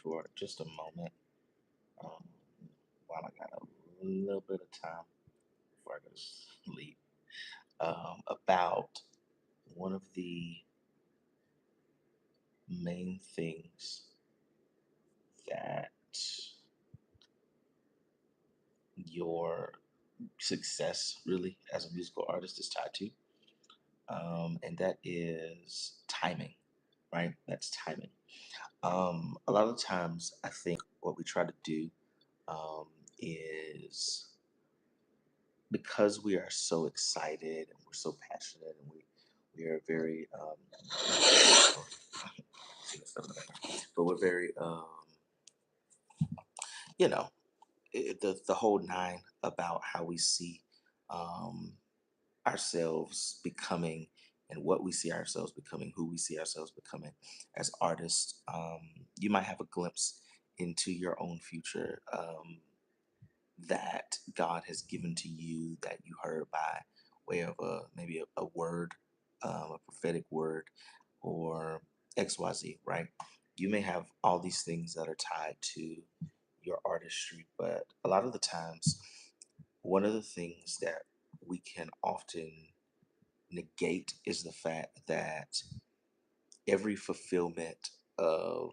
for just a moment um, while I got a little bit of time before I go to sleep about one of the main things that your success really as a musical artist is tied to, and that is timing, right? That's timing. A lot of times, I think what we try to do um, is because we are so excited and we're so passionate and we are very see that stuff in the background. But we're very you know the whole nine about how we see um, ourselves becoming and what we see ourselves becoming, who we see ourselves becoming as artists. You might have a glimpse into your own future. That God has given to you that you heard by way of maybe a word, a prophetic word, or XYZ, right? You may have all these things that are tied to your artistry, but a lot of the times, one of the things that we can often negate is the fact that every fulfillment of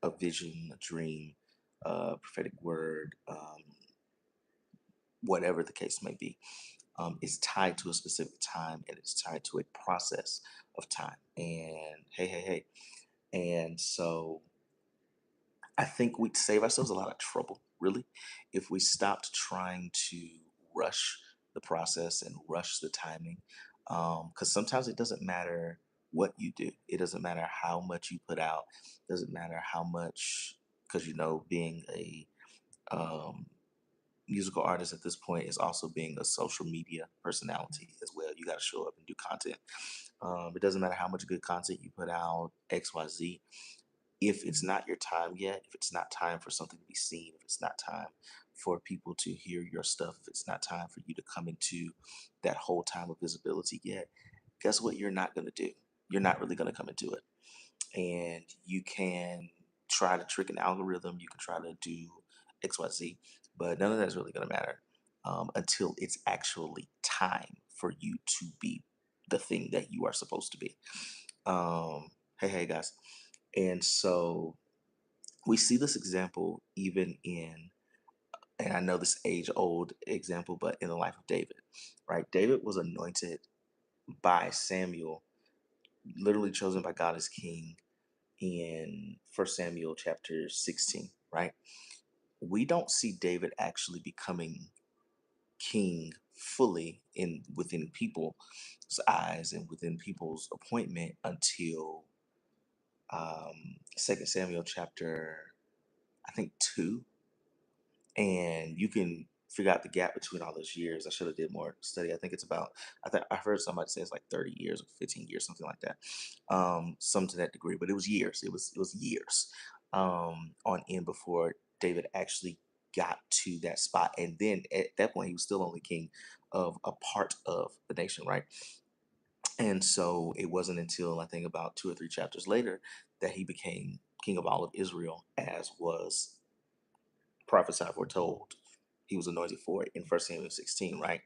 a vision, a dream, a prophetic word, whatever the case may be, is tied to a specific time and it's tied to a process of time. And hey. And so I think we'd save ourselves a lot of trouble, really, if we stopped trying to rush the process and rush the timing. Because sometimes it doesn't matter what you do, it doesn't matter how much you put out, doesn't matter how much, because being a um, musical artist at this point is also being a social media personality as well. You got to show up and do content. It doesn't matter how much good content you put out, XYZ. If it's not your time yet, if it's not time for something to be seen, if it's not time for people to hear your stuff, if it's not time for you to come into that whole time of visibility yet, guess what you're not going to do? You're not really going to come into it. And you can try to trick an algorithm, you can try to do XYZ, but none of that is really going to matter until it's actually time for you to be the thing that you are supposed to be. Um, hey, guys. And so we see this example even in, and I know this age old example, but in the life of David, right? David was anointed by Samuel, literally chosen by God as king in First Samuel chapter 16, right? We don't see David actually becoming king fully in within people's eyes and within people's appointment until 2 Samuel chapter, I think, 2. And you can figure out the gap between all those years. I should have did more study. I think it's about, I heard somebody say it's like 30 years or 15 years, something like that. Some to that degree, but it was years. It was years on end before David actually got to that spot. And then at that point, he was still only king of a part of the nation, right? And so it wasn't until I think about 2 or 3 chapters later that he became king of all of Israel, as was prophesied, foretold. He was anointed for it in First Samuel 16, right?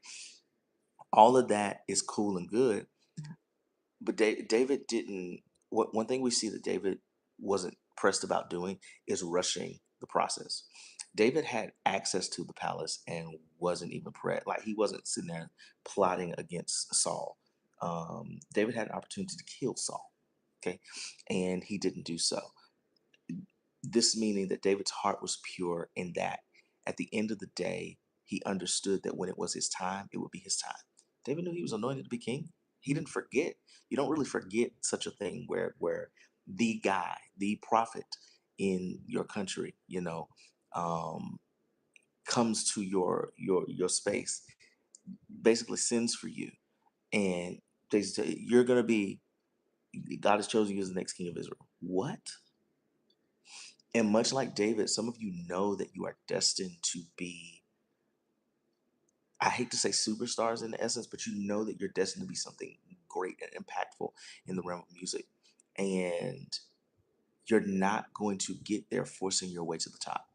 All of that is cool and good, but David didn't. One thing we see that David wasn't pressed about doing is rushing the process. David had access to the palace and wasn't even pressed. Like he wasn't sitting there plotting against Saul. David had an opportunity to kill Saul, okay, and he didn't do so. This meaning that David's heart was pure in that at the end of the day, he understood that when it was his time, it would be his time. David knew he was anointed to be king. He didn't forget. You don't really forget such a thing where the guy, the prophet in your country, um, comes to your space, basically sends for you, and they say you're gonna be. God has chosen you as the next king of Israel. What? And much like David, some of you know that you are destined to be, I hate to say superstars in the essence, but you know that you're destined to be something great and impactful in the realm of music. And You're not going to get there forcing your way to the top.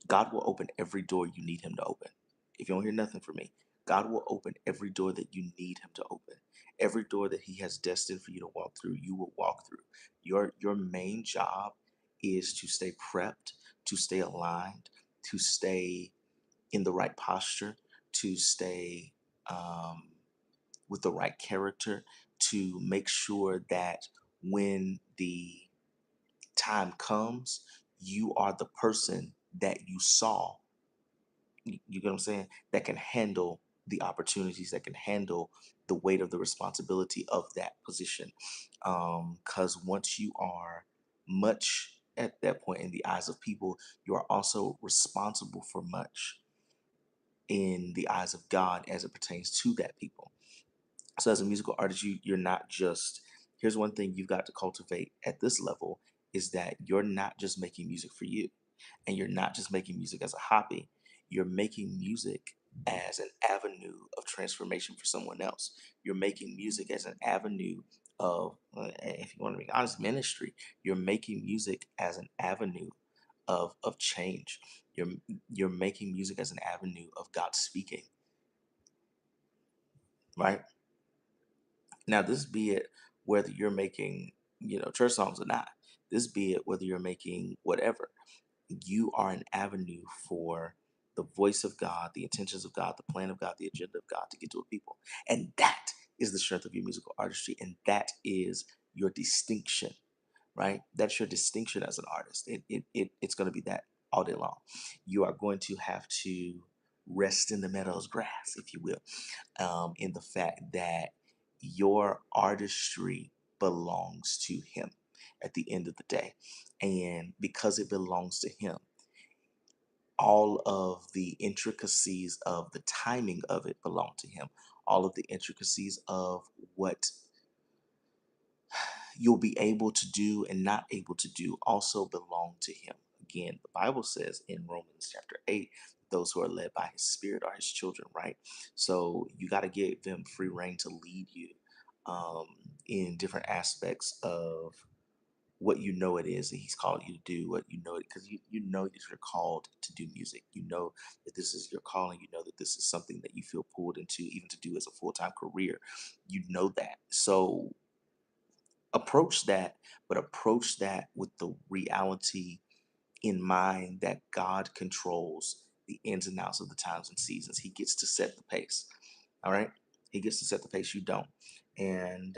God will open every door you need him to open. If you don't hear nothing from me, God will open every door that you need him to open. Every door that he has destined for you to walk through, you will walk through. Your main job is to stay prepped, to stay aligned, to stay in the right posture, to stay um, with the right character, to make sure that when the time comes, you are the person that you saw. You get what I'm saying? That can handle the opportunities, that can handle the weight of the responsibility of that position. Because once you are much at that point in the eyes of people, you are also responsible for much in the eyes of God as it pertains to that people. So as a musical artist, you're not just, here's one thing you've got to cultivate at this level, is that you're not just making music for you, and you're not just making music as a hobby. You're making music as an avenue of transformation for someone else. You're making music as an avenue of, if you want to be honest, ministry. You're making music as an avenue of change. You're making music as an avenue of God speaking, right? Now, this be it whether you're making, church songs or not. This be it whether you're making whatever. You are an avenue for the voice of God, the intentions of God, the plan of God, the agenda of God to get to a people. And that is the strength of your musical artistry. And that is your distinction, right? That's your distinction as an artist. It's going to be that all day long. You are going to have to rest in the meadow's grass, if you will, in the fact that your artistry belongs to Him at the end of the day. And because it belongs to Him, all of the intricacies of the timing of it belong to Him. All of the intricacies of what you'll be able to do and not able to do also belong to him. Again, the Bible says in Romans chapter 8, those who are led by his spirit are his children, right? So you got to give them free reign to lead you um, in different aspects of what you know it is that he's called you to do, what you know it, because you know that you're called to do music. You know that this is your calling. You know that this is something that you feel pulled into, even to do as a full-time career. You know that. So approach that, but approach that with the reality in mind that God controls the ins and outs of the times and seasons. He gets to set the pace. All right. He gets to set the pace. You don't. And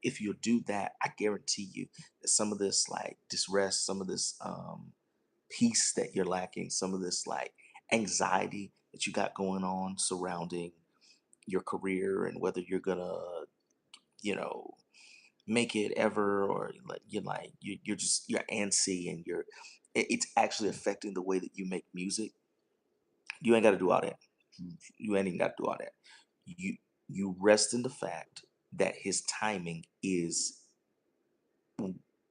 if you do that, I guarantee you that some of this like disrest, some of this peace that you're lacking, some of this like anxiety that you got going on surrounding your career and whether you're gonna, you know, make it ever, or like you're just you're antsy and it's actually affecting the way that you make music. You ain't got to do all that. You ain't even got to do all that. You rest in the fact that his timing is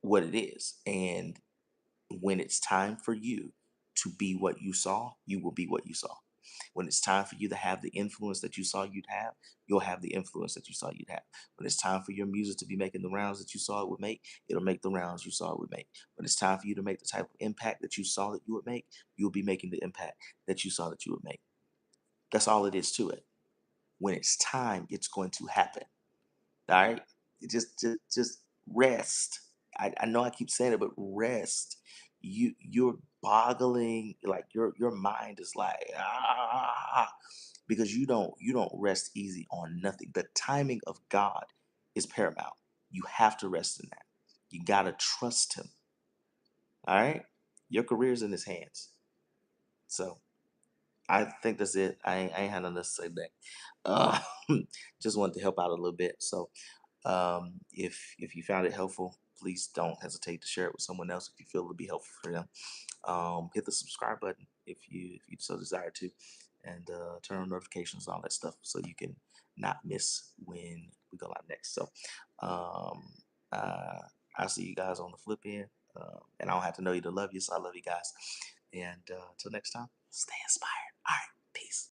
what it is, and when it's time for you to be what you saw, you will be what you saw. When it's time for you to have the influence that you saw you'd have, you'll have the influence that you saw you'd have. When it's time for your music to be making the rounds that you saw it would make, it'll make the rounds you saw it would make. When it's time for you to make the type of impact that you saw that you would make, you'll be making the impact that you saw that you would make. That's all it is to it. When it's time, it's going to happen. All right? Just rest. I know I keep saying it, but rest. You're boggling, like your mind is like because you don't rest easy on nothing. The timing of God is paramount. You have to rest in that. You gotta trust him. All right? Your career's in his hands. So I think that's it. I ain't had nothing to say back. Just wanted to help out a little bit. So if you found it helpful, please don't hesitate to share it with someone else if you feel it'll be helpful for them. Hit the subscribe button if you so desire to, and turn on notifications, all that stuff, so you can not miss when we go live next. So um, uh, I'll see you guys on the flip end, and I don't have to know you to love you, so I love you guys. And until next time, stay inspired. All right, peace.